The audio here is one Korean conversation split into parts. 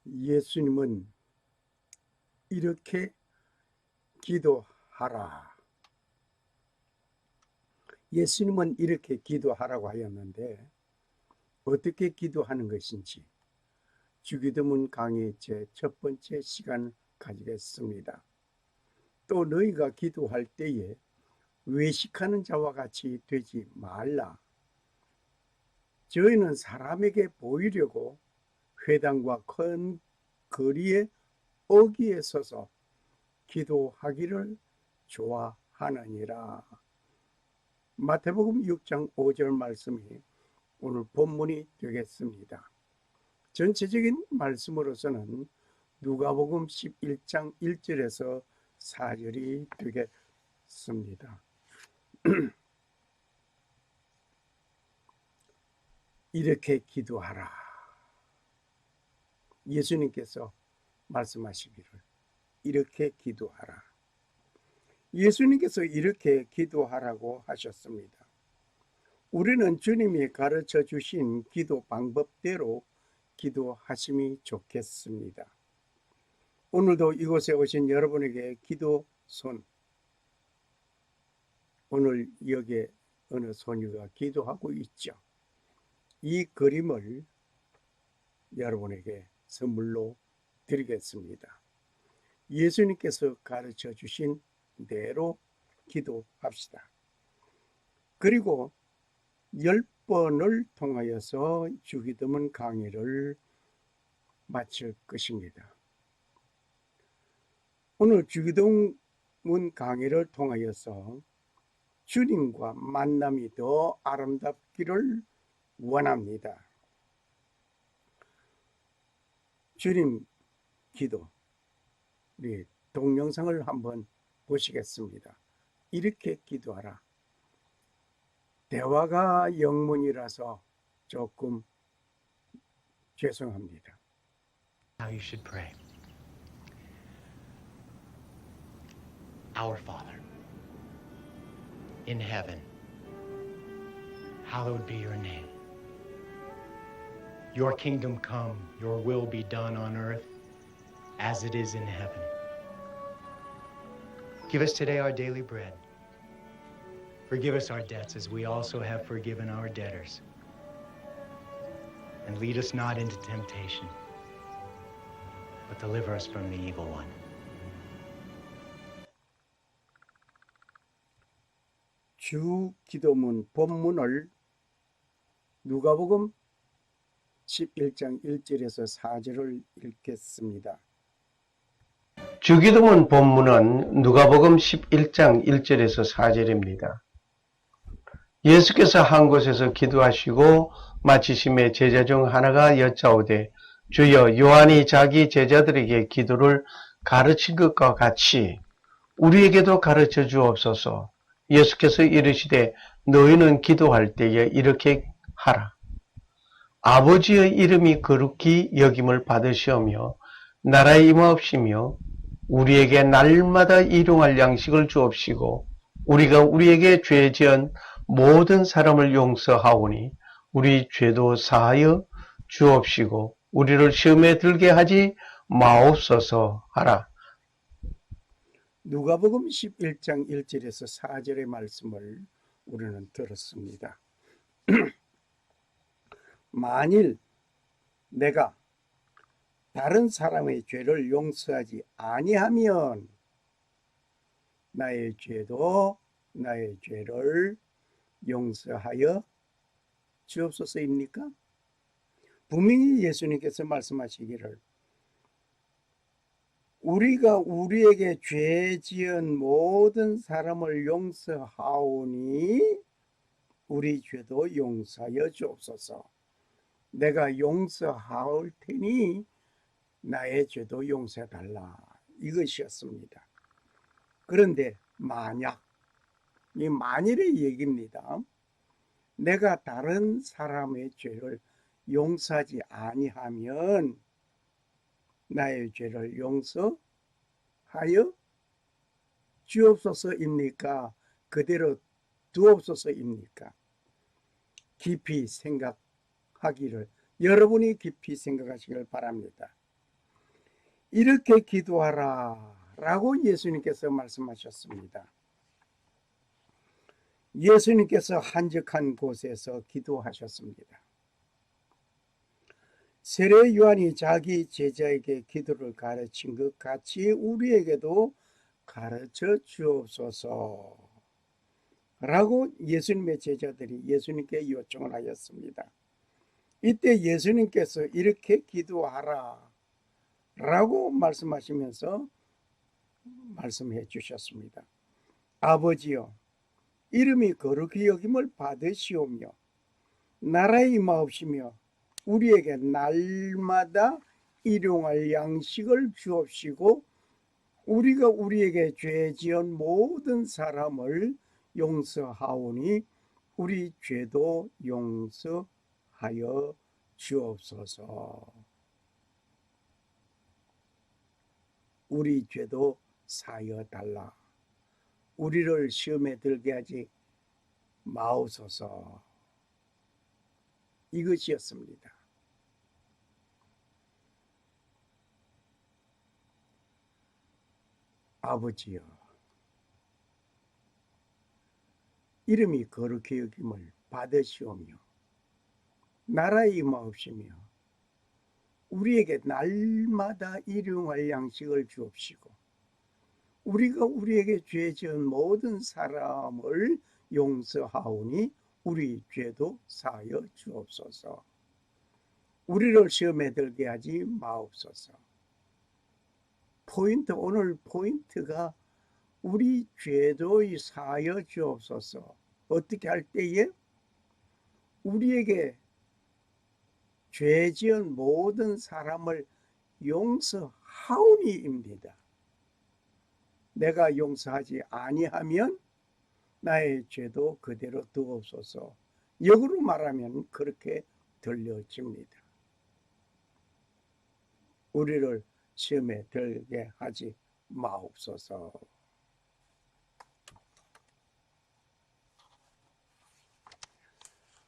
예수님은 이렇게 기도하라. 예수님은 이렇게 기도하라고 하였는데 어떻게 기도하는 것인지 주기도문 강의 제 첫 번째 시간 가지겠습니다. 또 너희가 기도할 때에 외식하는 자와 같이 되지 말라. 저희는 사람에게 보이려고 회당과 큰 거리에 어귀에 서서 기도하기를 좋아하느니라. 마태복음 6장 5절 말씀이 오늘 본문이 되겠습니다. 전체적인 말씀으로서는 누가복음 11장 1절에서 4절이 되겠습니다. 이렇게 기도하라. 예수님께서 말씀하시기를 이렇게 기도하라. 예수님께서 이렇게 기도하라고 하셨습니다. 우리는 주님이 가르쳐 주신 기도 방법대로 기도하심이 좋겠습니다. 오늘도 이곳에 오신 여러분에게 기도손, 오늘 여기에 어느 소녀가 기도하고 있죠. 이 그림을 여러분에게 선물로 드리겠습니다. 예수님께서 가르쳐 주신 대로 기도합시다. 그리고 10번을 통하여서 주기도문 강의를 마칠 것입니다. 오늘 주기도문 강의를 통하여서 주님과 만남이 더 아름답기를 원합니다. 주님 기도, 우리 동영상을 한번 보시겠습니다. 이렇게 기도하라. 대화가 영문이라서 조금 죄송합니다. How you should pray. Our Father, in heaven, hallowed be your name. Your kingdom come, your will be done on earth as it is in heaven. Give us today our daily bread. Forgive us our debts as we also have forgiven our debtors. And lead us not into temptation, but deliver us from the evil one. 주 기도문 본문을 누가복음 11장 1절에서 4절을 읽겠습니다. 주기도문 본문은 누가복음 11장 1절에서 4절입니다. 예수께서 한 곳에서 기도하시고 마치심에 제자 중 하나가 여짜오되 주여 요한이 자기 제자들에게 기도를 가르친 것과 같이 우리에게도 가르쳐 주옵소서. 예수께서 이르시되 너희는 기도할 때에 이렇게 하라. 아버지의 이름이 거룩히 여김을 받으시오며 나라의 임하옵시며 우리에게 날마다 일용할 양식을 주옵시고 우리가 우리에게 죄 지은 모든 사람을 용서하오니 우리 죄도 사하여 주옵시고 우리를 시험에 들게 하지 마옵소서 하라. 누가복음 11장 1절에서 4절의 말씀을 우리는 들었습니다. 만일 내가 다른 사람의 죄를 용서하지 아니하면 나의 죄도 나의 죄를 용서하여 주옵소서입니까? 분명히 예수님께서 말씀하시기를 우리가 우리에게 죄 지은 모든 사람을 용서하오니 우리 죄도 용서하여 주옵소서. 내가 용서할 테니 나의 죄도 용서해달라. 이것이었습니다. 그런데 만약, 이 만일의 얘기입니다. 내가 다른 사람의 죄를 용서하지 아니하면 나의 죄를 용서하여 주옵소서입니까? 그대로 두옵소서입니까? 깊이 생각하기를, 여러분이 깊이 생각하시길 바랍니다. 이렇게 기도하라 라고 예수님께서 말씀하셨습니다. 예수님께서 한적한 곳에서 기도하셨습니다. 세례 요한이 자기 제자에게 기도를 가르친 것 같이 우리에게도 가르쳐 주옵소서 라고 예수님의 제자들이 예수님께 요청을 하였습니다. 이때 예수님께서 이렇게 기도하라 라고 말씀하시면서 말씀해 주셨습니다. 아버지여, 이름이 거룩히 여김을 받으시오며 나라의 임하옵시며 우리에게 날마다 일용할 양식을 주옵시고 우리가 우리에게 죄 지은 모든 사람을 용서하오니 우리 죄도 용서하여 주옵소서. 우리 죄도 사여 달라. 우리를 시험에 들게 하지 마옵소서. 이것이었습니다. 아버지여, 이름이 거룩히 여김을 받으시오며 나라의 임하옵시며 우리에게 날마다 일용할 양식을 주옵시고 우리가 우리에게 죄 지은 모든 사람을 용서하오니 우리 죄도 사하여 주옵소서. 우리를 시험에 들게 하지 마옵소서. 오늘 포인트가 우리 죄도 사하여 주옵소서. 어떻게 할 때에? 우리에게 죄 지은 모든 사람을 용서하오니입니다. 내가 용서하지 아니하면 나의 죄도 그대로 두옵소서. 역으로 말하면 그렇게 들려집니다. 우리를 시험에 들게 하지 마옵소서.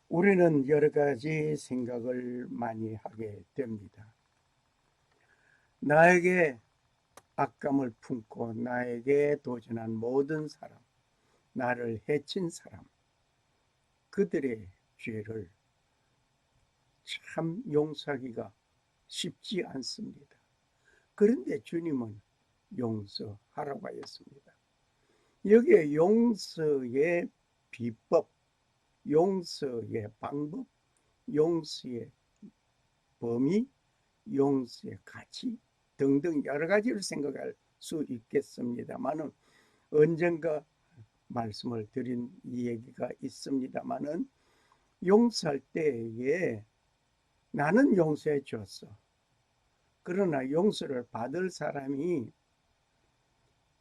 우리는 여러 가지 생각을 많이 하게 됩니다. 나에게 악감을 품고 나에게 도전한 모든 사람, 나를 해친 사람, 그들의 죄를 참 용서하기가 쉽지 않습니다. 그런데 주님은 용서하라고 하였습니다. 여기에 용서의 비법, 용서의 방법, 용서의 범위, 용서의 가치 등등 여러 가지를 생각할 수 있겠습니다만은 언젠가 말씀을 드린 얘기가 있습니다만은 용서할 때에 나는 용서해 줬어. 그러나 용서를 받을 사람이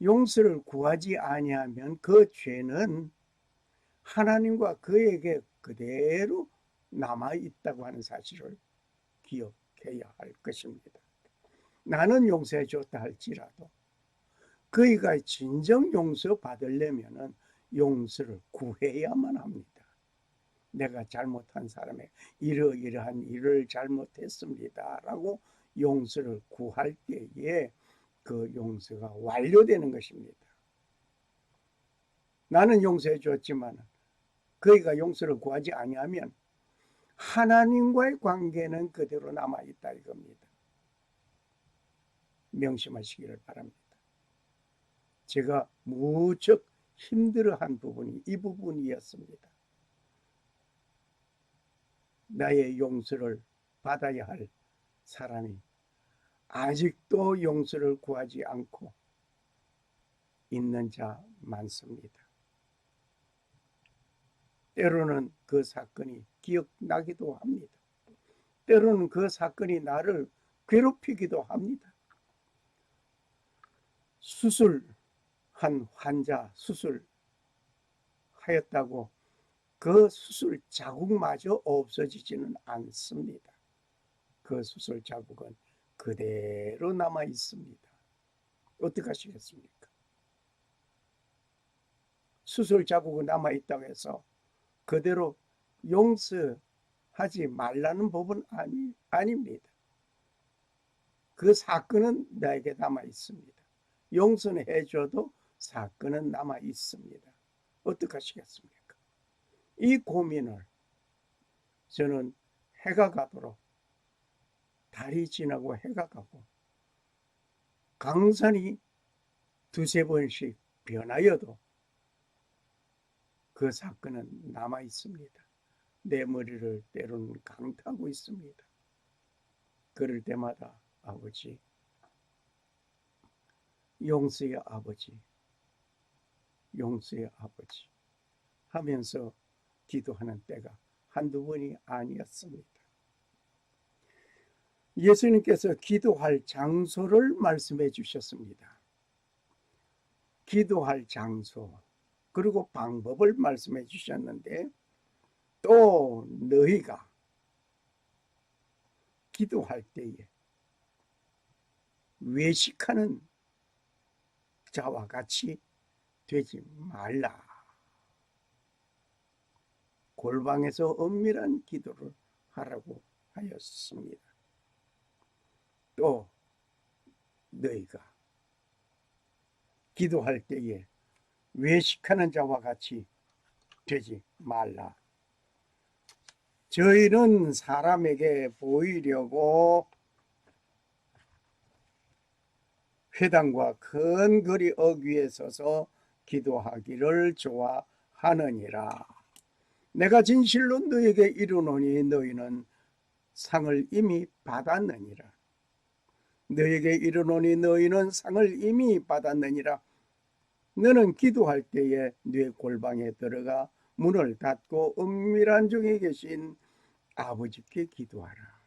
용서를 구하지 아니하면 그 죄는 하나님과 그에게 그대로 남아 있다고 하는 사실을 기억해야 할 것입니다. 나는 용서해 줬다 할지라도 그이가 진정 용서 받으려면 용서를 구해야만 합니다. 내가 잘못한 사람에게 이러이러한 일을 잘못했습니다 라고 용서를 구할 때에 그 용서가 완료되는 것입니다. 나는 용서해 줬지만 그이가 용서를 구하지 아니하면 하나님과의 관계는 그대로 남아있다 이겁니다. 명심하시기를 바랍니다. 제가 무척 힘들어한 부분이 이 부분이었습니다. 나의 용서를 받아야 할 사람이 아직도 용서를 구하지 않고 있는 자 많습니다. 때로는 그 사건이 기억나기도 합니다. 때로는 그 사건이 나를 괴롭히기도 합니다. 수술한 환자 수술하였다고 그 수술 자국마저 없어지지는 않습니다. 그 수술 자국은 그대로 남아 있습니다. 어떻게 하시겠습니까? 수술 자국이 남아 있다고 해서 그대로 용서하지 말라는 법은 아닙니다. 그 사건은 나에게 남아 있습니다. 용서는 해줘도 사건은 남아 있습니다. 어떡하시겠습니까? 이 고민을 저는 해가 가도록, 달이 지나고 해가 가고 강산이 두세 번씩 변하여도 그 사건은 남아 있습니다. 내 머리를 때로는 강타하고 있습니다. 그럴 때마다 아버지, 용서의 아버지, 용서의 아버지 하면서 기도하는 때가 한두 번이 아니었습니다. 예수님께서 기도할 장소를 말씀해 주셨습니다. 기도할 장소, 그리고 방법을 말씀해 주셨는데, 또 너희가 기도할 때에 외식하는 자와 같이 되지 말라. 골방에서 은밀한 기도를 하라고 하였습니다. 또 너희가 기도할 때에 외식하는 자와 같이 되지 말라. 저희는 사람에게 보이려고 회당과 큰 거리 어귀에 서서 기도하기를 좋아하느니라. 내가 진실로 너에게 이르노니 너희는 상을 이미 받았느니라. 너에게 이르노니 너희는 상을 이미 받았느니라. 너는 기도할 때에 네 골방에 들어가 문을 닫고 은밀한 중에 계신 아버지께 기도하라.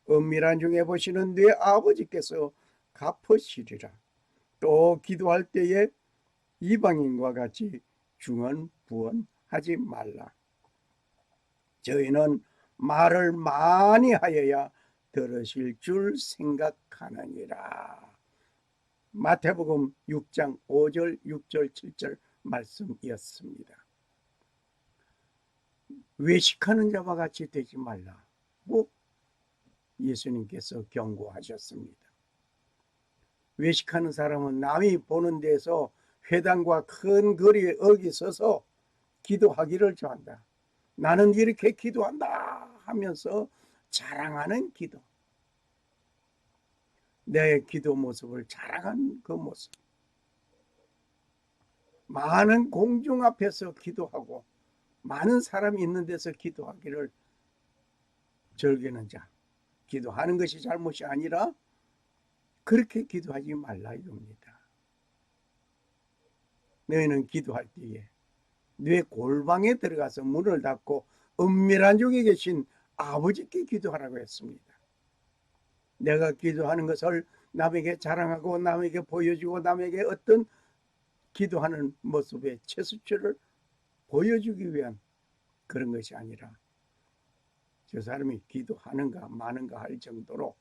은밀한 중에 보시는 네 아버지께서 갚으시리라. 또 기도할 때에 이방인과 같이 중언부언하지 말라. 저희는 말을 많이 하여야 들으실 줄 생각하느니라. 마태복음 6장 5절, 6절, 7절 말씀이었습니다. 외식하는 자와 같이 되지 말라고 예수님께서 경고하셨습니다. 외식하는 사람은 남이 보는 데서 회당과 큰 거리에 어기 서서 기도하기를 좋아한다. 나는 이렇게 기도한다 하면서 자랑하는 기도. 내 기도 모습을 자랑하는 그 모습. 많은 공중 앞에서 기도하고 많은 사람이 있는 데서 기도하기를 즐기는 자. 기도하는 것이 잘못이 아니라 그렇게 기도하지 말라 이겁니다. 너희는 기도할 때에 네 골방에 들어가서 문을 닫고 은밀한 중에 계신 아버지께 기도하라고 했습니다. 내가 기도하는 것을 남에게 자랑하고 남에게 보여주고 남에게 어떤 기도하는 모습의 최수치를 보여주기 위한 그런 것이 아니라 저 사람이 기도하는가 마는가 할 정도로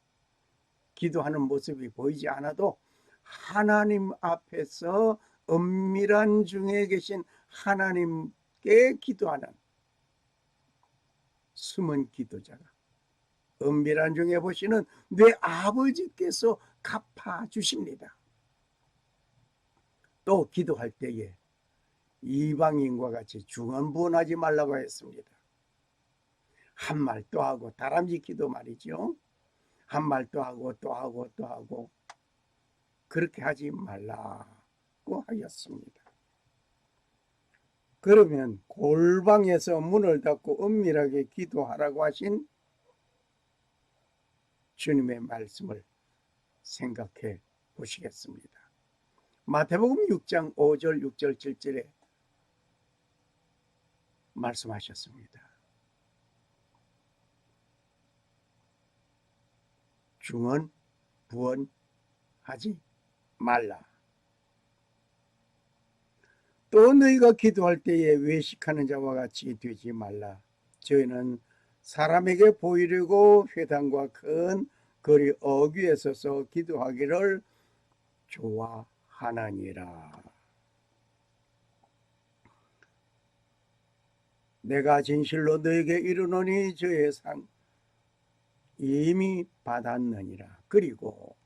기도하는 모습이 보이지 않아도 하나님 앞에서 은밀한 중에 계신 하나님께 기도하는 숨은 기도자가 은밀한 중에 보시는 내 아버지께서 갚아주십니다. 또 기도할 때에 이방인과 같이 중언부언하지 말라고 했습니다. 한 말 또 하고 다람쥐 기도 말이죠. 한 말 또 하고 또 하고 또 하고 그렇게 하지 말라고 하였습니다. 그러면 골방에서 문을 닫고 은밀하게 기도하라고 하신 주님의 말씀을 생각해 보시겠습니다. 마태복음 6장 5절 6절 7절에 말씀하셨습니다. 중언 부언하지 말라. 또 너희가 기도할 때에 외식하는 자와 같이 되지 말라. 저희는 사람에게 보이려고 회당과 큰 거리 어귀에 서서 기도하기를 좋아하느니라. 내가 진실로 너에게 이르노니 이미 받았느니라. 그리고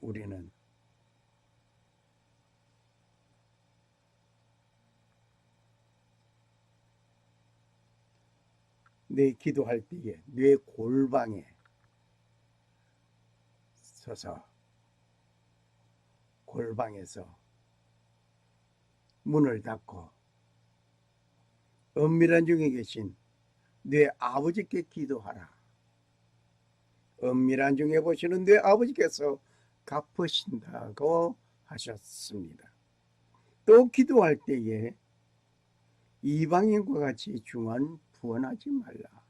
우리는 내 기도할 때에 뇌 골방에 서서 골방에서 문을 닫고 은밀한 중에 계신 내 아버지께 기도하라. 은밀한 중에 보시는 내 아버지께서 갚으신다고 하셨습니다. 또 기도할 때에 이방인과 같이 중언부언하지 말라.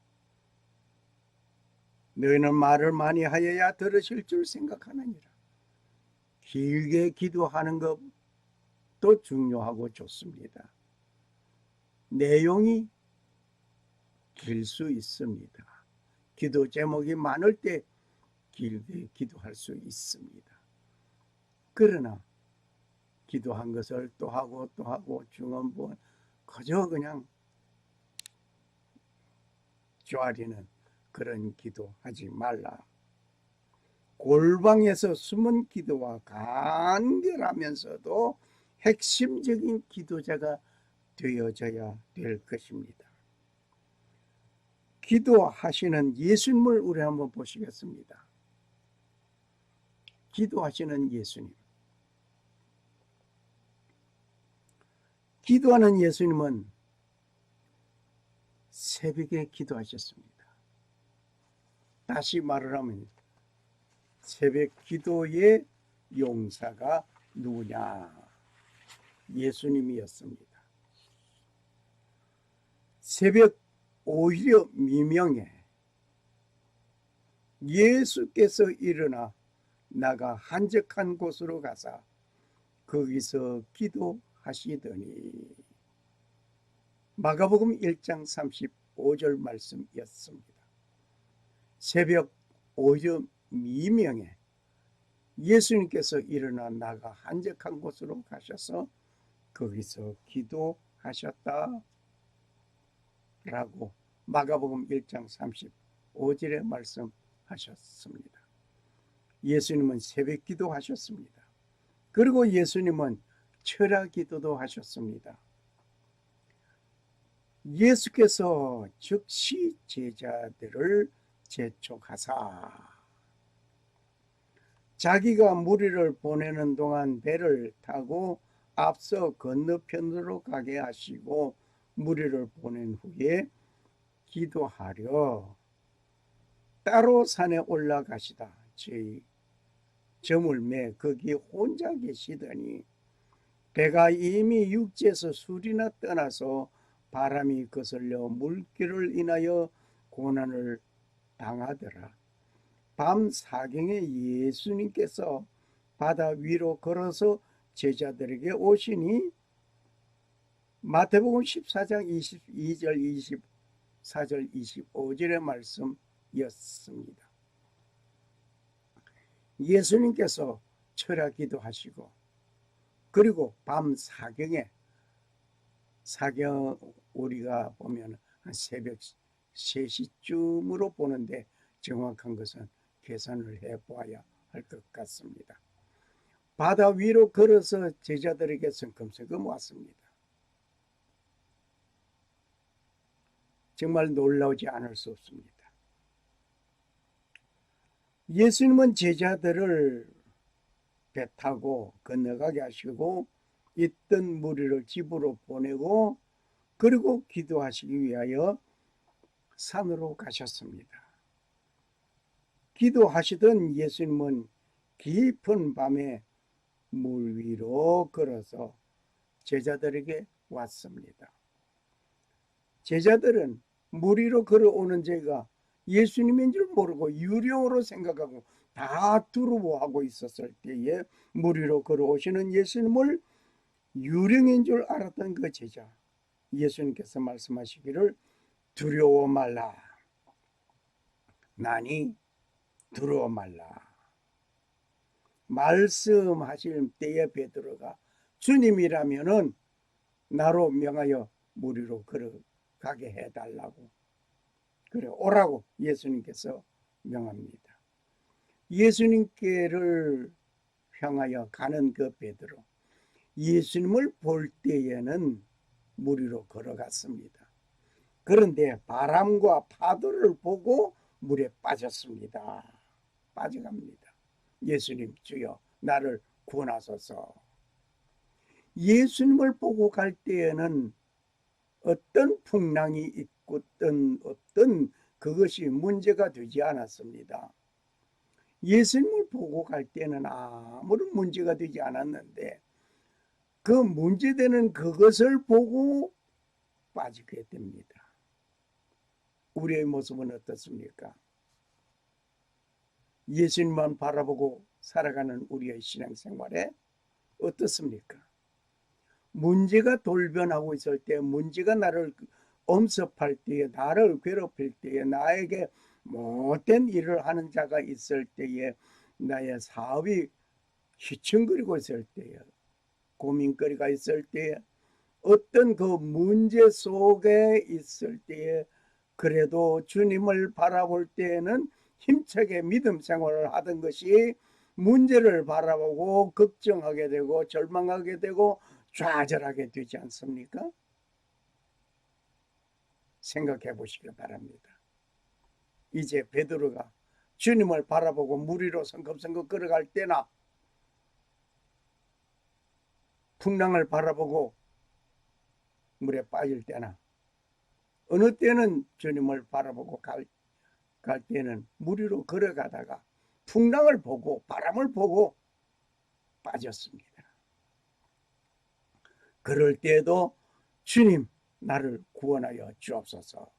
너희는 말을 많이 하여야 들으실 줄 생각하느니라. 길게 기도하는 것도 중요하고 좋습니다. 내용이 길 수 있습니다. 기도 제목이 많을 때 길게 기도할 수 있습니다. 그러나 기도한 것을 또 하고 또 하고 중언부언 그저 그냥 쪼아리는 그런 기도하지 말라. 골방에서 숨은 기도와 간결하면서도 핵심적인 기도자가 되어져야 될 것입니다. 기도하시는 예수님을 우리 한번 보시겠습니다. 기도하시는 예수님. 기도하는 예수님은 새벽에 기도하셨습니다. 다시 말을 하면 새벽 기도의 용사가 누구냐? 예수님이었습니다. 새벽 오히려 미명에 예수께서 일어나 나가 한적한 곳으로 가사 거기서 기도하시더니 마가복음 1장 35절 말씀이었습니다. 새벽 오히려 미명에 예수님께서 일어나 나가 한적한 곳으로 가셔서 거기서 기도하셨다 라고 마가복음 1장 35절에 말씀하셨습니다. 예수님은 새벽 기도하셨습니다. 그리고 예수님은 철야 기도도 하셨습니다. 예수께서 즉시 제자들을 재촉하사 자기가 무리를 보내는 동안 배를 타고 앞서 건너편으로 가게 하시고 무리를 보낸 후에 기도하려 따로 산에 올라가시다. 점을 매 거기 혼자 계시더니 배가 이미 육지에서 술이나 떠나서 바람이 거슬려 물길을 인하여 고난을 당하더라. 밤 사경에 예수님께서 바다 위로 걸어서 제자들에게 오시니 마태복음 14장 22절 24절 25절의 말씀이었습니다. 예수님께서 철야 기도하시고 그리고 밤 사경에 사경 우리가 보면 한 새벽 3시쯤으로 보는데 정확한 것은 계산을 해보아야 할 것 같습니다. 바다 위로 걸어서 제자들에게 성큼성큼 왔습니다. 정말 놀라우지 않을 수 없습니다. 예수님은 제자들을 배 타고 건너가게 하시고 있던 무리를 집으로 보내고 그리고 기도하시기 위하여 산으로 가셨습니다. 기도하시던 예수님은 깊은 밤에 물 위로 걸어서 제자들에게 왔습니다. 제자들은 물 위로 걸어오는 제가 예수님인 줄 모르고 유령으로 생각하고 다 두려워하고 있었을 때에 물 위로 걸어오시는 예수님을 유령인 줄 알았던 그 제자, 예수님께서 말씀하시기를 두려워 말라. 나니 두려워 말라. 말씀하실 때에 베드로가 주님이라면은 나로 명하여 물 위로 걸어가게 해달라고 그래 오라고 예수님께서 명합니다. 예수님께를 향하여 가는 그 베드로, 예수님을 볼 때에는 물 위로 걸어갔습니다. 그런데 바람과 파도를 보고 물에 빠졌습니다. 빠져갑니다. 예수님 주여 나를 구원하소서. 예수님을 보고 갈 때에는 어떤 풍랑이 있든 없든 그것이 문제가 되지 않았습니다. 예수님을 보고 갈 때는 아무런 문제가 되지 않았는데 그 문제되는 그것을 보고 빠지게 됩니다. 우리의 모습은 어떻습니까? 예수님만 바라보고 살아가는 우리의 신앙생활에 어떻습니까? 문제가 돌변하고 있을 때, 문제가 나를 엄습할 때에, 나를 괴롭힐 때에, 나에게 못된 일을 하는 자가 있을 때에, 나의 사업이 휘청거리고 있을 때에, 고민거리가 있을 때에, 어떤 그 문제 속에 있을 때에 그래도 주님을 바라볼 때에는 힘차게 믿음 생활을 하던 것이 문제를 바라보고 걱정하게 되고 절망하게 되고 좌절하게 되지 않습니까? 생각해 보시기 바랍니다. 이제 베드로가 주님을 바라보고 물 위로 성급성급 걸어갈 때나 풍랑을 바라보고 물에 빠질 때나 어느 때는 주님을 바라보고 갈 때는 물 위로 걸어가다가 풍랑을 보고 바람을 보고 빠졌습니다. 그럴 때에도 주님 나를 구원하여 주옵소서.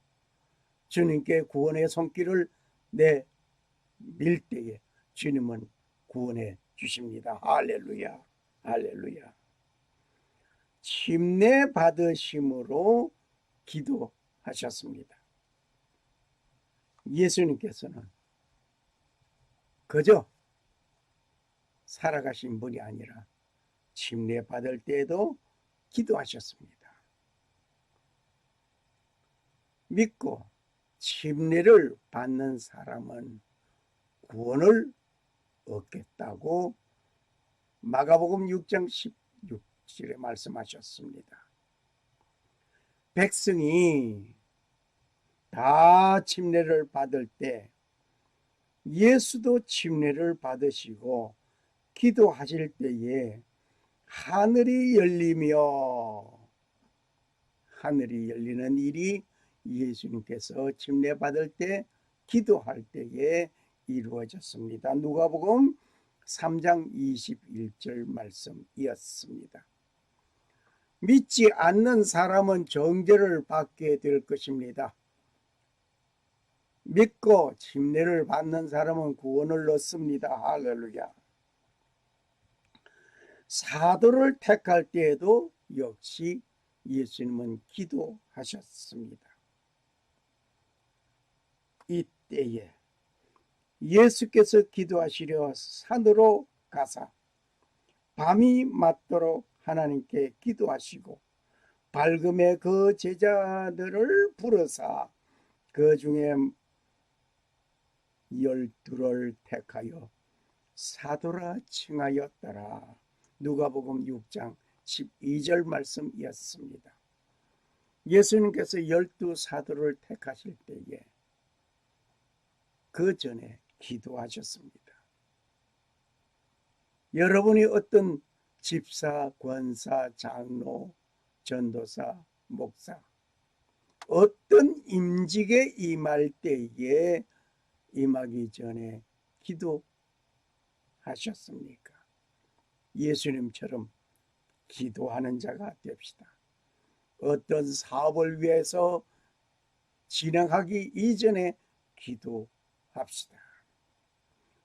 주님께 구원의 손길을 내밀 때에 주님은 구원해 주십니다. 할렐루야, 할렐루야. 침례 받으심으로 기도하셨습니다. 예수님께서는 그저 살아가신 분이 아니라 침례 받을 때에도 기도하셨습니다. 믿고 침례를 받는 사람은 구원을 얻겠다고 마가복음 6장 16절에 말씀하셨습니다. 백성이 다 침례를 받을 때 예수도 침례를 받으시고 기도하실 때에 하늘이 열리며, 하늘이 열리는 일이 예수님께서 침례 받을 때 기도할 때에 이루어졌습니다. 누가복음 3장 21절 말씀이었습니다. 믿지 않는 사람은 정죄를 받게 될 것입니다. 믿고 침례를 받는 사람은 구원을 얻습니다. 할렐루야. 사도를 택할 때에도 역시 예수님은 기도하셨습니다. 이때에 예수께서 기도하시려 산으로 가사 밤이 맞도록 하나님께 기도하시고 밝음에 그 제자들을 부르사 그 중에 12를 택하여 사도라 칭하였더라. 누가복음 6장 12절 말씀이었습니다. 예수님께서 12사도를 택하실 때에 그 전에 기도하셨습니다. 여러분이 어떤 집사, 권사, 장로, 전도사, 목사 어떤 임직에 임할 때에 임하기 전에 기도하셨습니까? 예수님처럼 기도하는 자가 됩시다. 어떤 사업을 위해서 진행하기 이전에 기도합시다.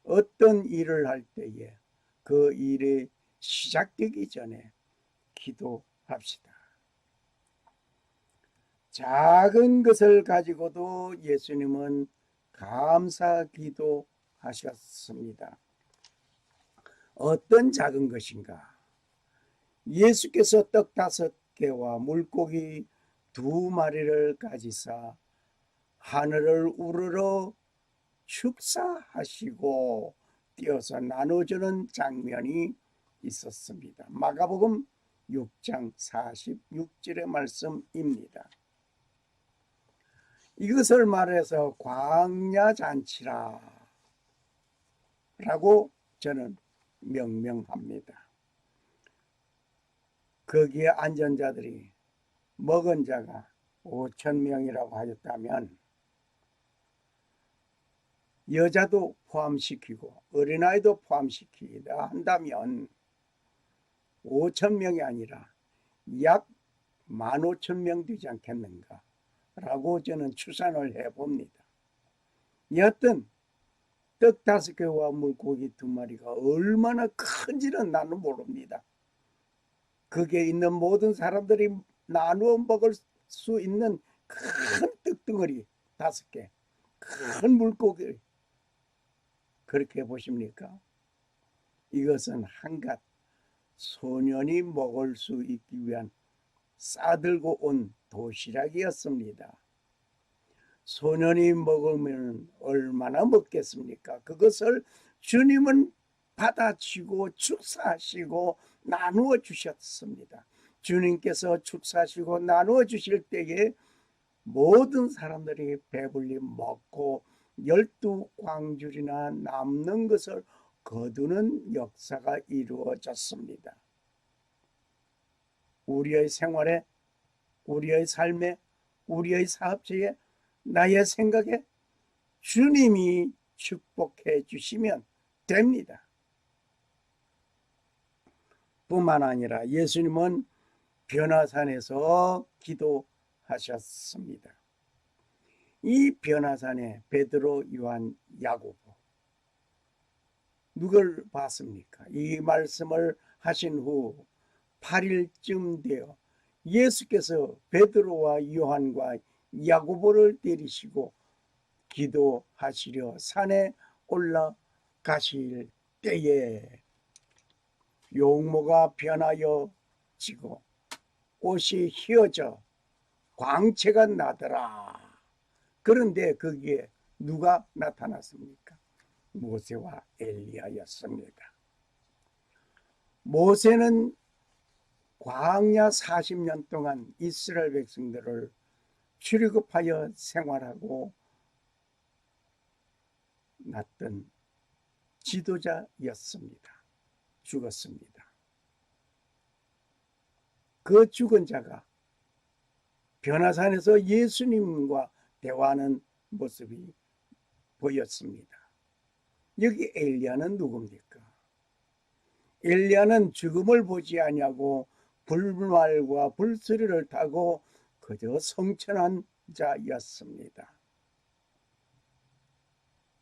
어떤 일을 할 때에 그 일이 시작되기 전에 기도합시다. 작은 것을 가지고도 예수님은 감사 기도하셨습니다. 어떤 작은 것인가? 예수께서 떡 5개와 물고기 2마리를 가지사 하늘을 우러러 축사하시고 띄어서 나눠주는 장면이 있었습니다. 마가복음 6장 46절의 말씀입니다. 이것을 말해서 광야잔치라 라고 저는 명명합니다. 거기에 앉은 자들이 먹은 자가 5,000명이라고 하였다면 여자도 포함시키고 어린아이도 포함시키다 한다면 5,000명이 아니라 약 15,000명 되지 않겠는가 라고 저는 추산을 해봅니다. 여하튼 떡 5개와 물고기 2마리가 얼마나 큰지는 나는 모릅니다. 거기에 있는 모든 사람들이 나누어 먹을 수 있는 큰 떡덩어리 5개, 큰 물고기, 그렇게 보십니까? 이것은 한갓 소년이 먹을 수 있기 위한 싸들고 온 도시락이었습니다. 소년이 먹으면 얼마나 먹겠습니까? 그것을 주님은 받아치고 축사하시고 나누어 주셨습니다. 주님께서 축사하시고 나누어 주실 때에 모든 사람들이 배불리 먹고 12광줄이나 남는 것을 거두는 역사가 이루어졌습니다. 우리의 생활에, 우리의 삶에, 우리의 사업체에, 나의 생각에 주님이 축복해 주시면 됩니다. 뿐만 아니라 예수님은 변화산에서 기도하셨습니다. 이 변화산에 베드로, 요한, 야고보 누굴 봤습니까? 이 말씀을 하신 후 8일쯤 되어 예수께서 베드로와 요한과 야고보를 데리시고 기도하시려 산에 올라가실 때에 용모가 변하여 지고 옷이 휘어져 광채가 나더라. 그런데 거기에 누가 나타났습니까? 모세와 엘리야였습니다. 모세는 광야 40년 동안 이스라엘 백성들을 출애굽하여 생활하고 났던 지도자였습니다. 죽었습니다. 그 죽은 자가 변화산에서 예수님과 대화하는 모습이 보였습니다. 여기 엘리야는 누굽니까? 엘리야는 죽음을 보지 아니하고 불말과 불수리를 타고 그저 성천한 자였습니다.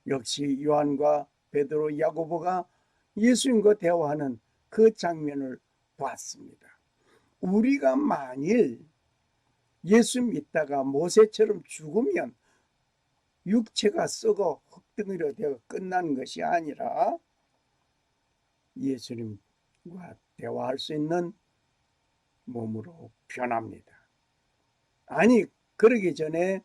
역시 요한과 베드로, 야고보가 예수님과 대화하는 그 장면을 봤습니다. 우리가 만일 예수 믿다가 모세처럼 죽으면 육체가 썩어 흙덩이로 되어 끝나는 것이 아니라 예수님과 대화할 수 있는 몸으로 변합니다. 아니, 그러기 전에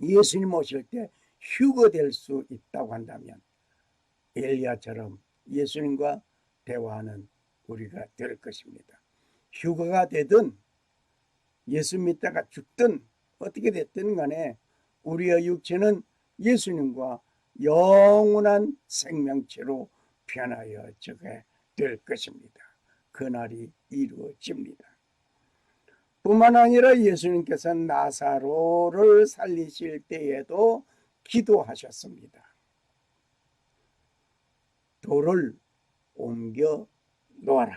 예수님 오실 때 휴거될 수 있다고 한다면 엘리야처럼 예수님과 대화하는 우리가 될 것입니다. 휴거가 되든 예수 믿다가 죽든 어떻게 됐든 간에 우리의 육체는 예수님과 영원한 생명체로 변하여지게 될 것입니다. 그날이 이루어집니다. 뿐만 아니라 예수님께서 나사로를 살리실 때에도 기도하셨습니다. 돌을 옮겨 놓아라.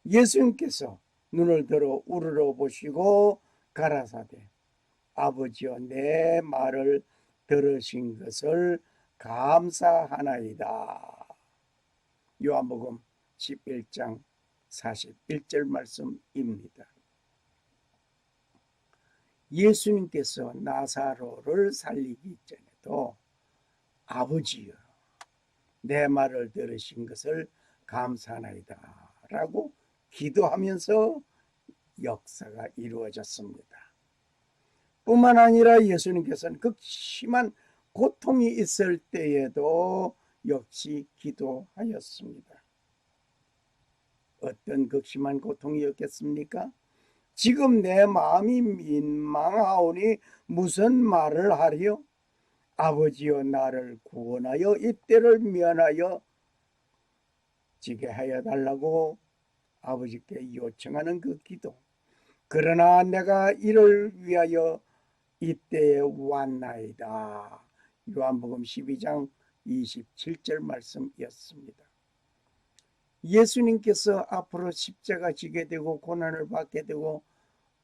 예수님께서 눈을 들어 우러러 보시고 가라사대 아버지여 내 말을 들으신 것을 감사하나이다. 요한복음 11장 41절 말씀입니다. 예수님께서 나사로를 살리기 전에도 아버지여 내 말을 들으신 것을 감사하나이다 라고 기도하면서 역사가 이루어졌습니다. 뿐만 아니라 예수님께서는 극심한 고통이 있을 때에도 역시 기도하였습니다. 어떤 극심한 고통이었겠습니까? 지금 내 마음이 민망하오니 무슨 말을 하리요? 아버지여 나를 구원하여 이때를 면하여 지게 하여 달라고 아버지께 요청하는 그 기도. 그러나 내가 이를 위하여 이때에 왔나이다. 요한복음 12장 27절 말씀이었습니다. 예수님께서 앞으로 십자가 지게 되고 고난을 받게 되고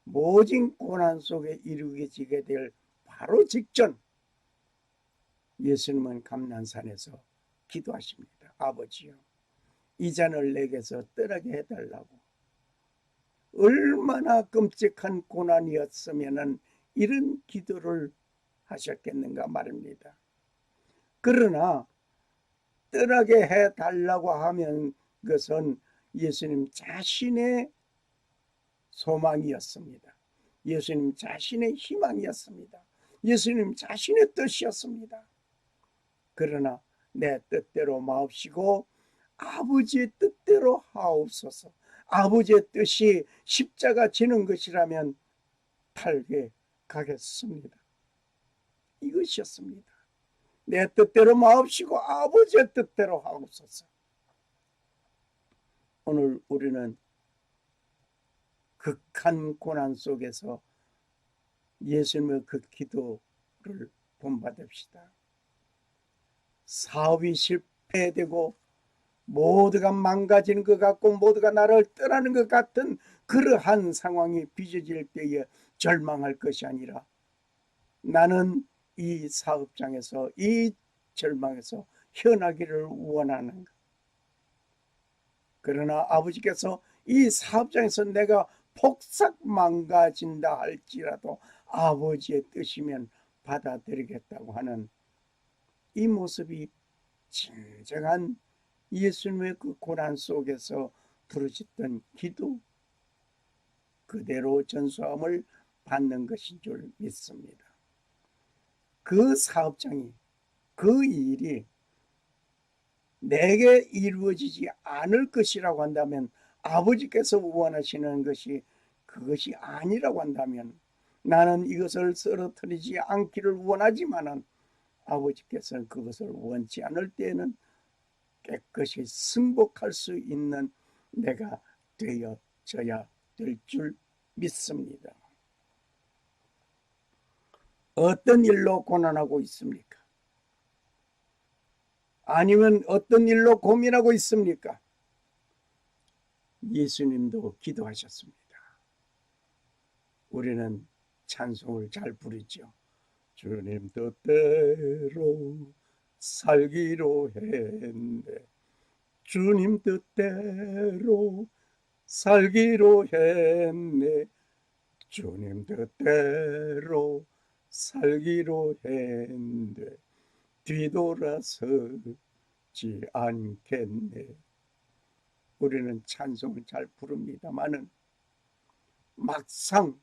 모진 고난 속에 이루어지게 될 바로 직전 예수님은 감난산에서 기도하십니다. 아버지요, 이 잔을 내게서 떠나게 해달라고. 얼마나 끔찍한 고난이었으면 이런 기도를 하셨겠는가 말입니다. 그러나 떠나게 해달라고 하면 그것은 예수님 자신의 소망이었습니다. 예수님 자신의 희망이었습니다. 예수님 자신의 뜻이었습니다. 그러나 내 뜻대로 마옵시고 아버지의 뜻대로 하옵소서. 아버지의 뜻이 십자가 지는 것이라면 달게 가겠습니다. 이것이었습니다. 내 뜻대로 마옵시고 아버지의 뜻대로 하옵소서. 오늘 우리는 극한 고난 속에서 예수님의 그 기도를 본받읍시다. 사업이 실패되고 모두가 망가지는 것 같고 모두가 나를 떠나는 것 같은 그러한 상황이 빚어질 때에 절망할 것이 아니라 나는 이 사업장에서 이 절망에서 현하기를 원하는 것. 그러나 아버지께서 이 사업장에서 내가 폭삭 망가진다 할지라도 아버지의 뜻이면 받아들이겠다고 하는 이 모습이 진정한 예수님의 그 고난 속에서 부르짖던 기도 그대로 전수함을 받는 것인 줄 믿습니다. 그 사업장이 그 일이 내게 이루어지지 않을 것이라고 한다면 아버지께서 원하시는 것이 그것이 아니라고 한다면 나는 이것을 쓰러뜨리지 않기를 원하지만은 아버지께서는 그것을 원치 않을 때에는 깨끗이 승복할 수 있는 내가 되어져야 될 줄 믿습니다. 어떤 일로 고난하고 있습니까? 아니면 어떤 일로 고민하고 있습니까? 예수님도 기도하셨습니다. 우리는 찬송을 잘 부르죠. 주님 뜻대로 살기로 했네. 주님 뜻대로 살기로 했네. 주님 뜻대로 살기로 했네. 뒤돌아서지 않겠네. 우리는 찬송을 잘 부릅니다마는 막상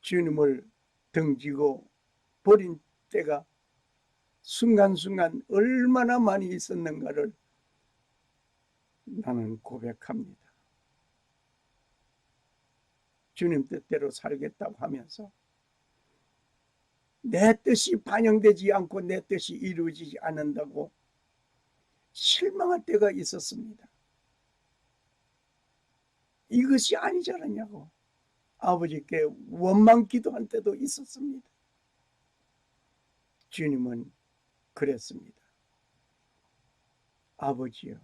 주님을 등지고 버린 때가 순간순간 얼마나 많이 있었는가를 나는 고백합니다. 주님 뜻대로 살겠다고 하면서 내 뜻이 반영되지 않고 내 뜻이 이루어지지 않는다고 실망할 때가 있었습니다. 이것이 아니지 않느냐고 아버지께 원망 기도한 때도 있었습니다. 주님은 그랬습니다. 아버지여,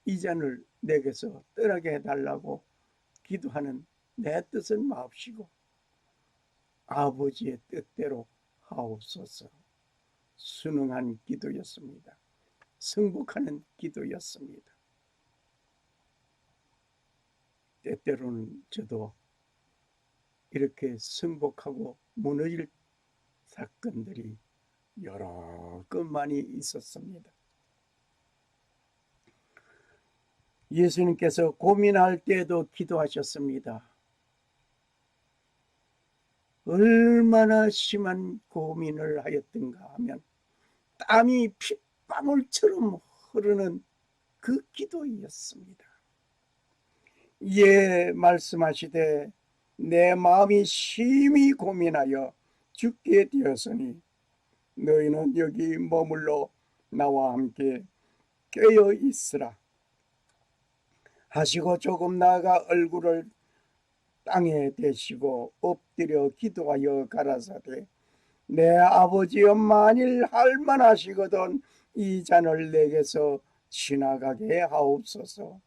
이 잔을 내게서 떠나게 해달라고 기도하는 내 뜻은 마옵시고 아버지의 뜻대로 하옵소서. 순응한 기도였습니다. 승복하는 기도였습니다. 때때로는 저도 이렇게 승복하고 무너질 사건들이 여러 건 많이 있었습니다. 예수님께서 고민할 때에도 기도하셨습니다. 얼마나 심한 고민을 하였던가 하면 땀이 핏방울처럼 흐르는 그 기도였습니다. 예, 말씀하시되 내 마음이 심히 고민하여 죽게 되었으니 너희는 여기 머물러 나와 함께 깨어 있으라 하시고 조금 나아가 얼굴을 땅에 대시고 엎드려 기도하여 가라사대 내 아버지여 만일 할만하시거든 이 잔을 내게서 지나가게 하옵소서.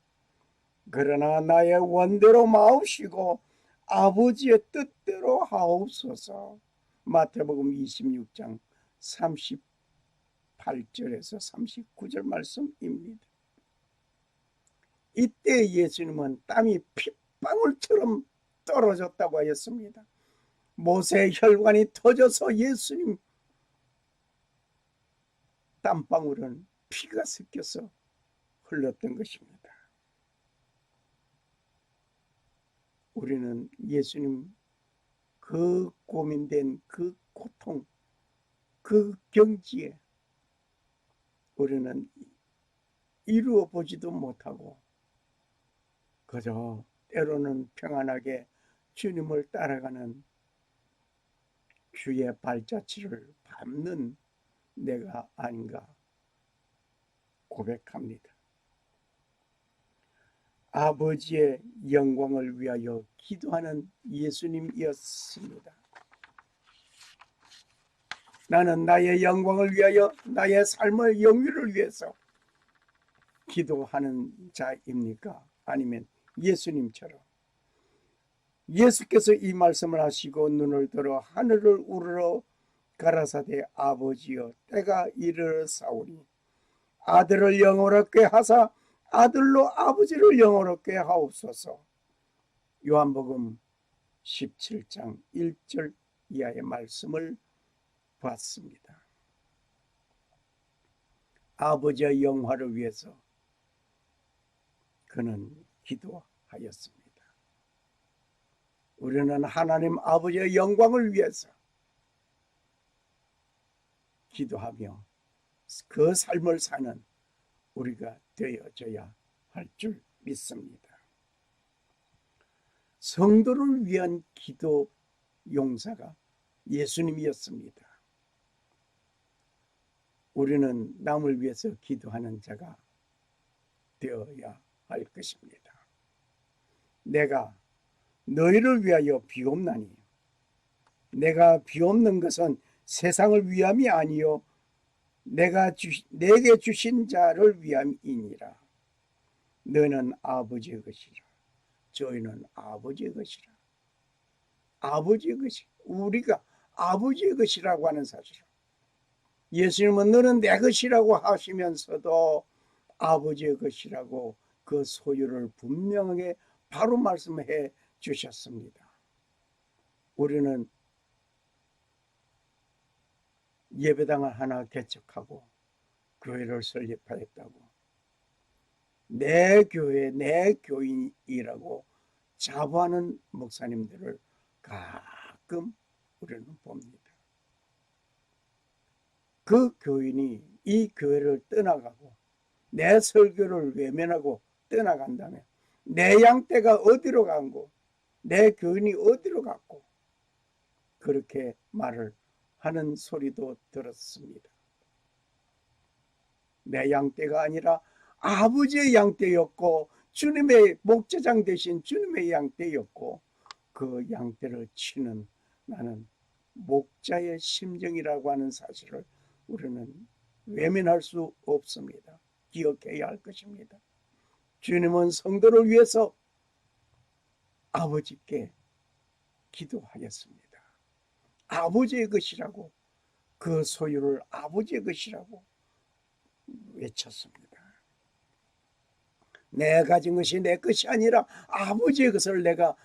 그러나 나의 원대로 마옵시고 아버지의 뜻대로 하옵소서. 마태복음 26장 38절에서 39절 말씀입니다. 이때 예수님은 땀이 핏방울처럼 떨어졌다고 하였습니다. 모세의 혈관이 터져서 예수님 땀방울은 피가 섞여서 흘렀던 것입니다. 우리는 예수님 그 고민된 그 고통, 그 경지에 우리는 이루어 보지도 못하고 그저 때로는 평안하게 주님을 따라가는 주의 발자취를 밟는 내가 아닌가 고백합니다. 아버지의 영광을 위하여 기도하는 예수님이었습니다. 나는 나의 영광을 위하여 나의 삶의 영위를 위해서 기도하는 자입니까? 아니면 예수님처럼 예수께서 이 말씀을 하시고 눈을 들어 하늘을 우러러 가라사대 아버지여 때가 이르렀사오니 아들을 영원롭게 하사 아들로 아버지를 영원롭게 하옵소서. 요한복음 17장 1절 이하의 말씀을 봤습니다. 아버지의 영화를 위해서 그는 기도하였습니다. 우리는 하나님 아버지의 영광을 위해서 기도하며 그 삶을 사는 우리가 되어져야 할 줄 믿습니다. 성도를 위한 기도 용사가 예수님이었습니다. 우리는 남을 위해서 기도하는 자가 되어야 할 것입니다. 내가 너희를 위하여 비옵나니 내가 비옵는 것은 세상을 위함이 아니요 내게 주신 자를 위함이니라. 너는 아버지의 것이라 저희는 아버지의 것이라. 아버지의 것이 우리가 아버지의 것이라고 하는 사실. 예수님은 너는 내 것이라고 하시면서도 아버지의 것이라고 그 소유를 분명하게 바로 말씀해 주셨습니다. 우리는 예배당을 하나 개척하고 교회를 설립하였다고 내 교회 내 교인이라고 자부하는 목사님들을 가끔 우리는 봅니다. 그 교인이 이 교회를 떠나가고 내 설교를 외면하고 떠나간다면 내 양떼가 어디로 간고 내 교인이 어디로 갔고 그렇게 말을 하는 소리도 들었습니다. 내 양떼가 아니라 아버지의 양떼였고 주님의 목자장 되신 주님의 양떼였고 그 양떼를 치는 나는 목자의 심정이라고 하는 사실을 우리는 외면할 수 없습니다. 기억해야 할 것입니다. 주님은 성도를 위해서 아버지께 기도하였습니다. 아버지의 것이라고 그 소유를 아버지의 것이라고 외쳤습니다. 내 가진 것이 내 것이 아니라 아버지의 것을 내가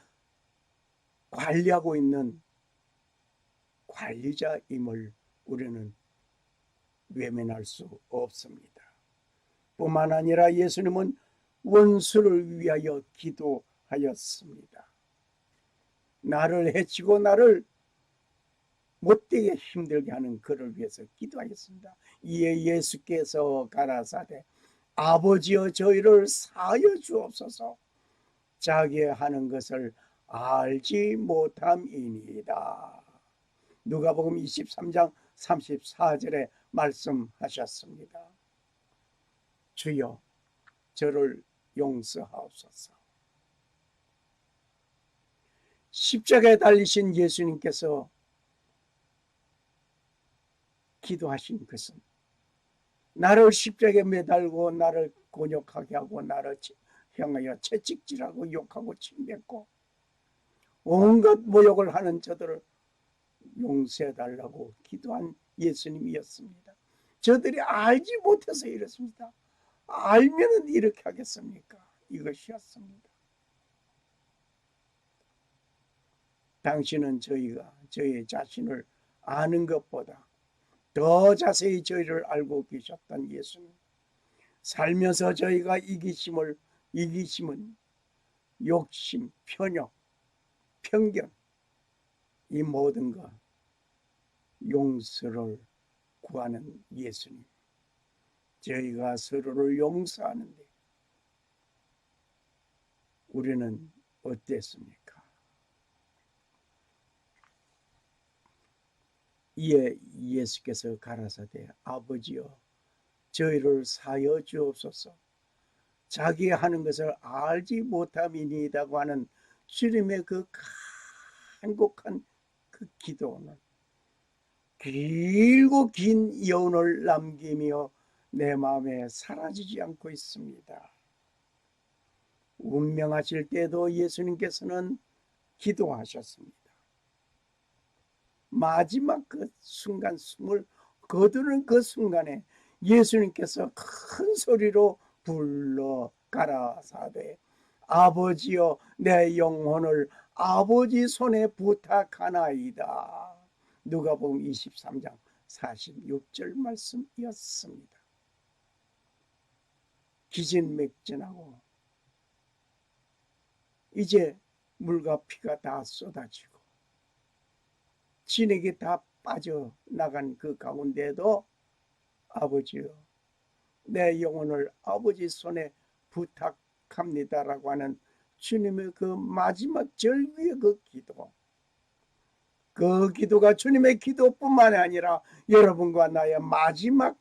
관리하고 있는 관리자임을 우리는 외면할 수 없습니다. 뿐만 아니라 예수님은 원수를 위하여 기도하였습니다. 나를 해치고 나를 못되게 힘들게 하는 그를 위해서 기도하였습니다. 이에 예수께서 가라사대 아버지여 저희를 사하여 주옵소서 자기 하는 것을 알지 못함이니이다. 누가복음 23장 34절에 말씀하셨습니다. 주여 저를 용서하옵소서. 십자가에 달리신 예수님께서 기도하신 것은 나를 십자가에 매달고 나를 곤욕하게 하고 나를 향하여 채찍질하고 욕하고 침뱉고 온갖 모욕을 하는 저들을 용서해달라고 기도한 예수님이었습니다. 저들이 알지 못해서 이렇습니다. 알면은 이렇게 하겠습니까? 이것이었습니다. 당신은 저희가 저희 자신을 아는 것보다 더 자세히 저희를 알고 계셨던 예수님. 살면서 저희가 이기심은 욕심, 편욕, 편견 이 모든 것 용서를 구하는 예수님. 저희가 서로를 용서하는데 우리는 어땠습니까? 이에 예수께서 가라사대 아버지여 저희를 사하여 주옵소서 자기 하는 것을 알지 못함이니이다고 하는 주님의 그 간곡한 그 기도는 길고 긴 여운을 남기며 내 마음에 사라지지 않고 있습니다. 운명하실 때도 예수님께서는 기도하셨습니다. 마지막 그 순간 숨을 거두는 그 순간에 예수님께서 큰 소리로 불러 가라사대 아버지여 내 영혼을 아버지 손에 부탁하나이다. 누가복음 23장 46절 말씀이었습니다. 기진맥진하고 이제 물과 피가 다 쏟아지고 진액이 다 빠져나간 그 가운데도 아버지여 내 영혼을 아버지 손에 부탁합니다라고 하는 주님의 그 마지막 절규의 그 기도, 그 기도가 주님의 기도뿐만 아니라 여러분과 나의 마지막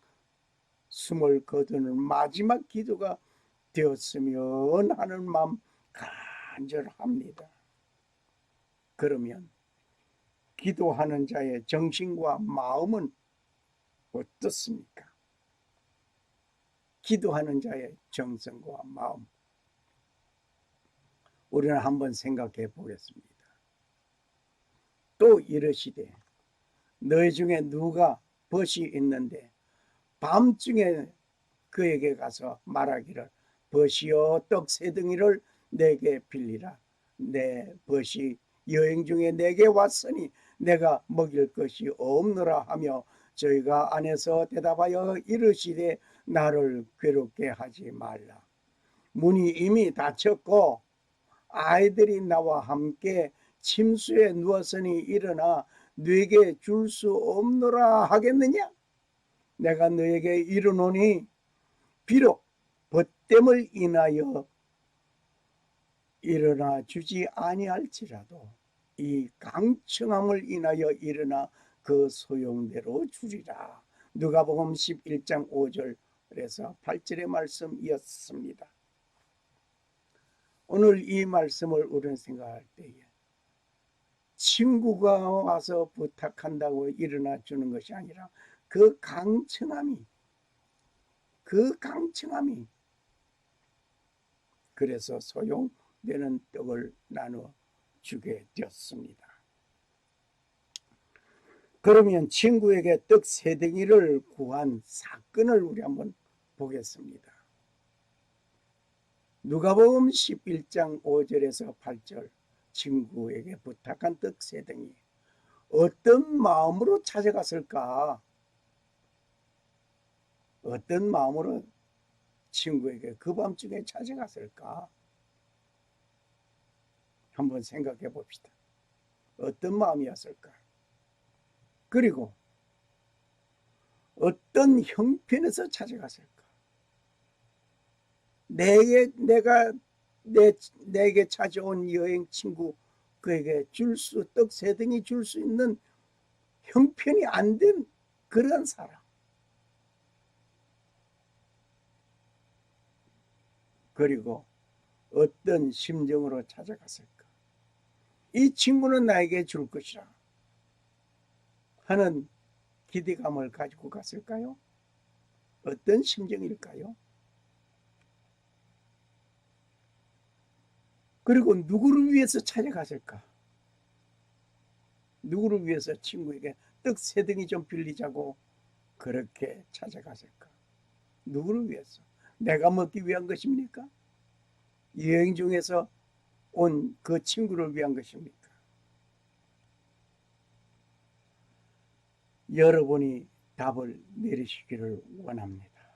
숨을 거두는 마지막 기도가 되었으면 하는 마음 간절합니다. 그러면 기도하는 자의 정신과 마음은 어떻습니까? 기도하는 자의 정성과 마음 우리는 한번 생각해 보겠습니다. 또 이르시되 너희 중에 누가 벗이 있는데 밤중에 그에게 가서 말하기를 벗이여 떡 세 덩이를 내게 빌리라. 내 벗이 여행 중에 내게 왔으니 내가 먹일 것이 없노라 하며 저희가 안에서 대답하여 이르시되 나를 괴롭게 하지 말라. 문이 이미 닫혔고 아이들이 나와 함께 침수에 누웠으니 일어나 네게 줄 수 없노라 하겠느냐? 내가 너에게 이르노니 비록 벗됨을 인하여 일어나 주지 아니할지라도 이 강청함을 인하여 일어나 그 소용대로 주리라. 누가복음 11장 5절에서 8절의 말씀이었습니다. 오늘 이 말씀을 우리는 생각할 때에 친구가 와서 부탁한다고 일어나 주는 것이 아니라 그 강청함이 그래서 소용되는 떡을 나눠 주게 되었습니다. 그러면 친구에게 떡 세 덩이를 구한 사건을 우리 한번 보겠습니다. 누가복음 11장 5절에서 8절 친구에게 부탁한 떡 세 덩이 어떤 마음으로 찾아갔을까? 어떤 마음으로 친구에게 그 밤중에 찾아갔을까? 한번 생각해 봅시다. 어떤 마음이었을까? 그리고 어떤 형편에서 찾아갔을까? 내게 찾아온 여행 친구, 그에게 떡 세 덩이 줄 수 있는 형편이 안 된 그런 사람. 그리고 어떤 심정으로 찾아갔을까? 이 친구는 나에게 줄 것이라 하는 기대감을 가지고 갔을까요? 어떤 심정일까요? 그리고 누구를 위해서 찾아갔을까? 누구를 위해서 친구에게 떡 세 덩이 좀 빌리자고 그렇게 찾아갔을까? 누구를 위해서? 내가 먹기 위한 것입니까? 여행 중에서 온 그 친구를 위한 것입니까? 여러분이 답을 내리시기를 원합니다.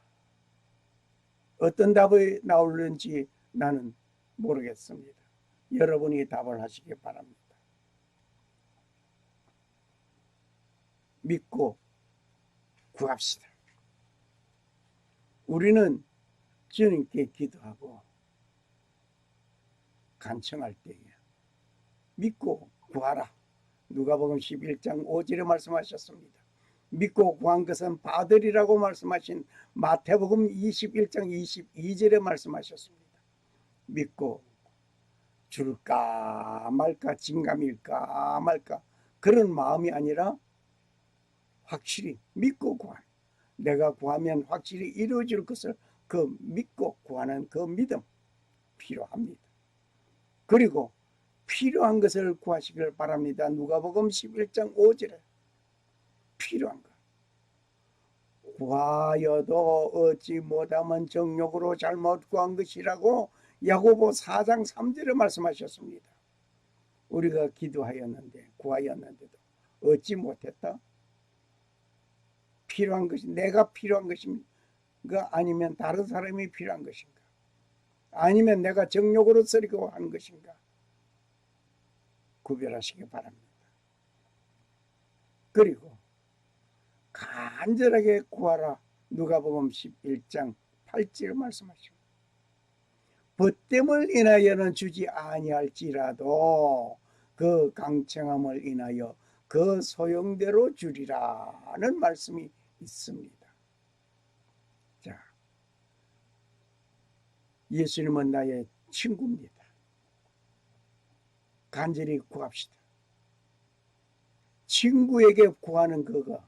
어떤 답이 나올는지 나는 모르겠습니다. 여러분이 답을 하시기 바랍니다. 믿고 구합시다. 우리는 주님께 기도하고 간청할 때에 믿고 구하라. 누가복음 11장 5절에 말씀하셨습니다. 믿고 구한 것은 받으리라고 말씀하신 마태복음 21장 22절에 말씀하셨습니다. 믿고 줄까 말까, 진감일까 말까, 그런 마음이 아니라 확실히 믿고 구하는, 내가 구하면 확실히 이루어질 것을 그 믿고 구하는 그 믿음 필요합니다. 그리고 필요한 것을 구하시길 바랍니다. 누가복음 11장 5절에 필요한 것. 구하여도 얻지 못하면 정욕으로 잘못 구한 것이라고 야고보 4장 3절에 말씀하셨습니다. 우리가 기도하였는데, 구하였는데도 얻지 못했다? 필요한 것이 내가 필요한 것인가, 아니면 다른 사람이 필요한 것인가, 아니면 내가 정욕으로 쓰려고 하는 것인가, 구별하시기 바랍니다. 그리고 간절하게 구하라. 누가복음 11장 8절 말씀하십니다. 벗됨을 인하여는 주지 아니할지라도 그 강청함을 인하여 그 소용대로 주리라는 말씀이 있습니다. 자, 예수님은 나의 친구입니다. 간절히 구합시다. 친구에게 구하는 그거,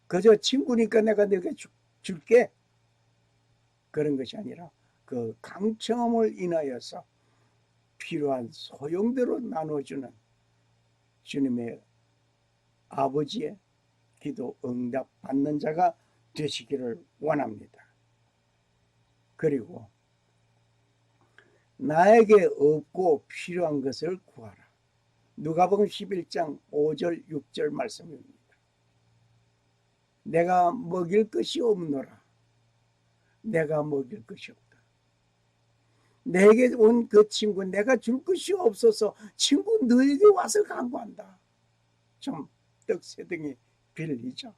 그저 친구니까 내가 너에게 줄게, 그런 것이 아니라 그 강청함을 인하여서 필요한 소용대로 나눠주는 주님의 아버지의 기도 응답 받는 자가 되시기를 원합니다. 그리고 나에게 없고 필요한 것을 구하라. 누가복음 11장 5절 6절 말씀입니다. 내가 먹일 것이 없노라. 내가 먹일 것이 없다. 내게 온 그 친구, 내가 줄 것이 없어서 친구 너에게 와서 간구한다. 좀 떡 세 덩이 빌리자.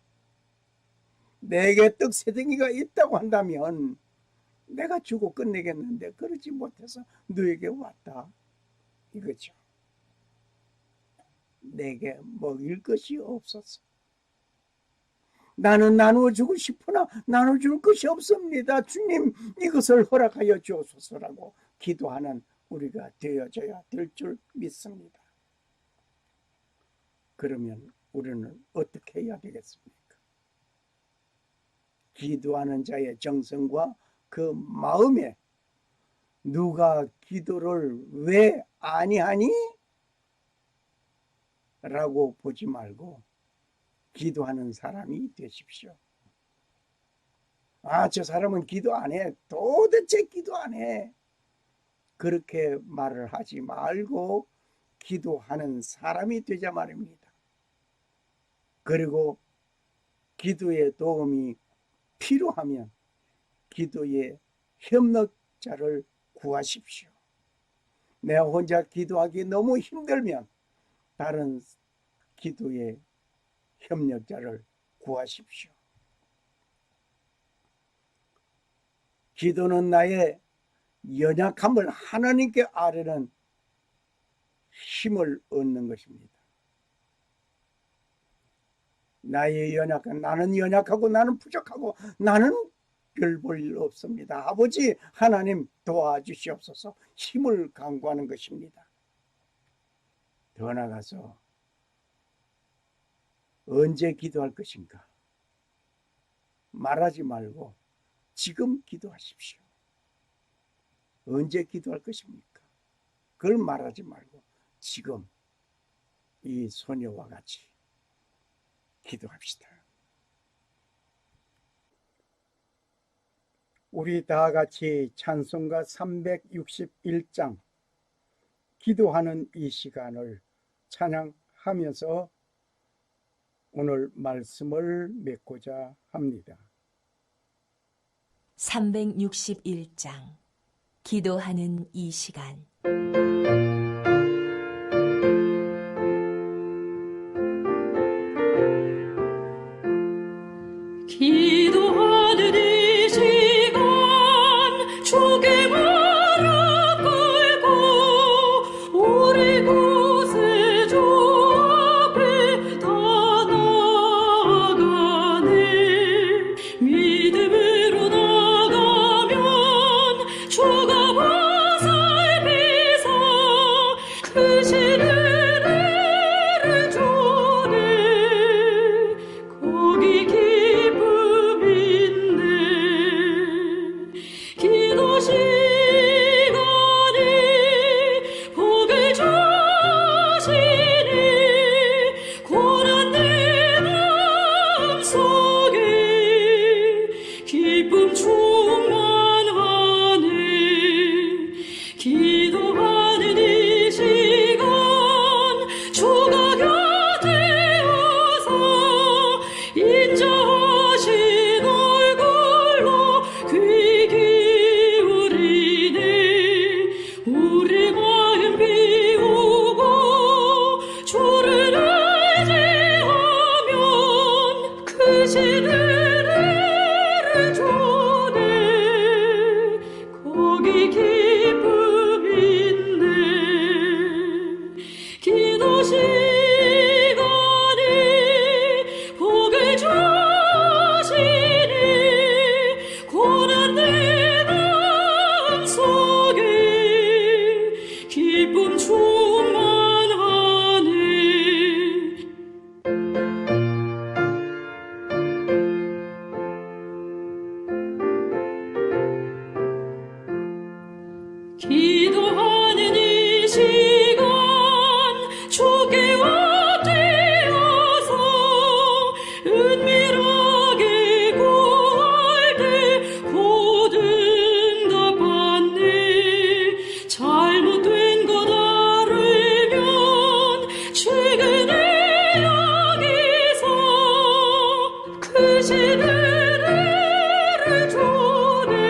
내게 떡 세 덩이가 있다고 한다면 내가 주고 끝내겠는데 그러지 못해서 너에게 왔다, 이거죠. 내게 먹일 것이 없어서 나는 나누어주고 싶으나 나눠줄 것이 없습니다. 주님, 이것을 허락하여 주옵소서라고 기도하는 우리가 되어져야 될 줄 믿습니다. 그러면 우리는 어떻게 해야 되겠습니까? 기도하는 자의 정성과 그 마음에 누가 기도를 왜 아니하니? 라고 보지 말고 기도하는 사람이 되십시오. 아, 저 사람은 기도 안 해. 도대체 기도 안 해. 그렇게 말을 하지 말고 기도하는 사람이 되자 말입니다. 그리고 기도의 도움이 필요하면 기도의 협력자를 구하십시오. 내가 혼자 기도하기 너무 힘들면 다른 기도의 협력자를 구하십시오. 기도는 나의 연약함을 하나님께 아뢰는 힘을 얻는 것입니다. 나의 연약함, 나는 연약하고 나는 부족하고 나는 별 볼 일 없습니다. 아버지 하나님 도와주시옵소서. 힘을 강구하는 것입니다. 더 나아가서 언제 기도할 것인가? 말하지 말고 지금 기도하십시오. 언제 기도할 것입니까? 그걸 말하지 말고 지금 이 소녀와 같이 기도합시다. 우리 다 같이 찬송가 361장 기도하는 이 시간을 찬양하면서 오늘 말씀을 맺고자 합니다. 361장 기도하는 이 시간. 기도하는 이 시간 주께 무릎 꿇고 우리 곳에 주 앞에 다 나아가네. 믿음으로 나가면 주가 보살피사 크신 은혜를 주네. 거기 기쁨 있네. 기도 시간이 복을 주시니 고난된 마음속에 기쁨 충만하네. 기도하는 이 시간 주가 곁에 오서 인자하신 얼굴로 귀 기울이네. 우리 마음 비우고 주를 의지하면 크신 은혜를 주네. 거기 기쁨 있네. 기도 시간이 복을 주시니 고난된 마음속에 기쁨 충만하네. 기도하는 이 시간 주께 엎드려서 은밀하게 구할 때 곧 응답받네. 잘못된 것 알으면 최근에 여기서 크신 은혜를 주네.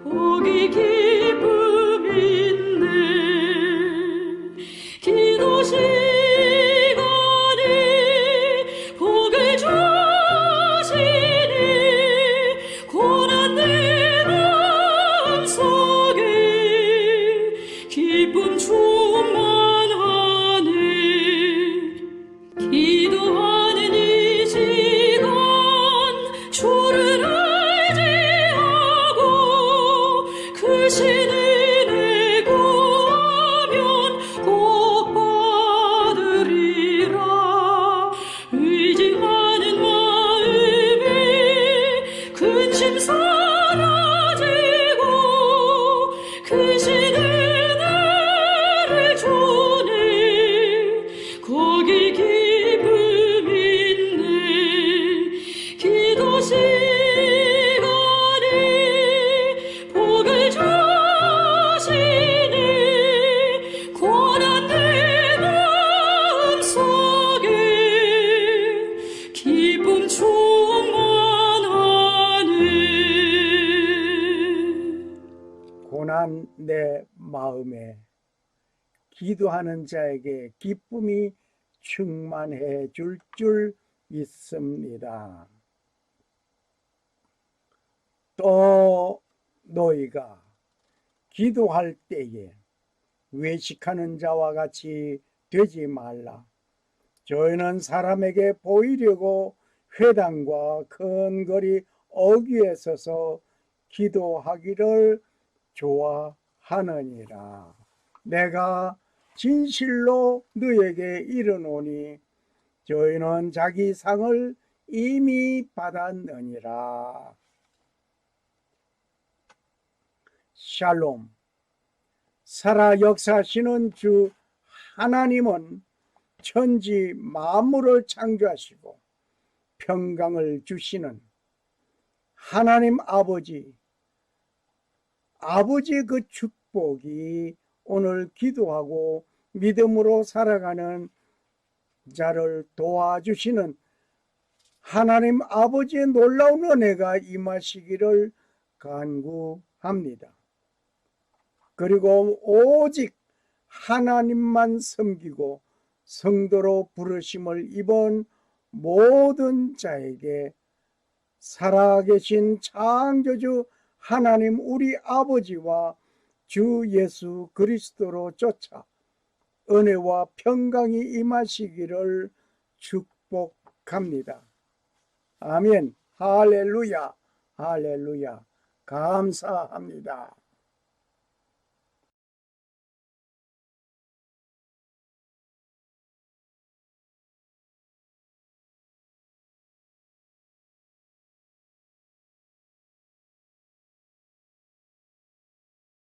거기 기쁨 있네. 기도 시간이 복을 주시니 고난된 마음속에 기쁨 충만하네. 기도하는 이 시간 주를 의지하고 크신 은혜 구하면 꼭 받으리라. 의지하는 마음에 근심 사라지고 크신 은혜를 주네. 거기 기쁨 있네. 기도 시간이 복을 주시니 고난된 마음속에 기쁨 충만하네. 고난 내 마음에 기도하는 자에게 기쁨이 충만해 줄 줄 믿습니다. 또 너희가 기도할 때에 외식하는 자와 같이 되지 말라. 저희는 사람에게 보이려고 회당과 큰 거리 어귀에 서서 기도하기를 좋아하느니라. 내가 진실로 너에게 이르노니 저희는 자기 상을 이미 받았느니라. 샬롬. 살아 역사하시는 주 하나님은 천지 만물을 창조하시고 평강을 주시는 하나님 아버지의 그 축복이 오늘 기도하고 믿음으로 살아가는 자를 도와주시는 하나님 아버지의 놀라운 은혜가 임하시기를 간구합니다. 그리고 오직 하나님만 섬기고 성도로 부르심을 입은 모든 자에게 살아계신 창조주 하나님 우리 아버지와 주 예수 그리스도로 쫓아 은혜와 평강이 임하시기를 축복합니다. 아멘. 할렐루야. 할렐루야. 감사합니다.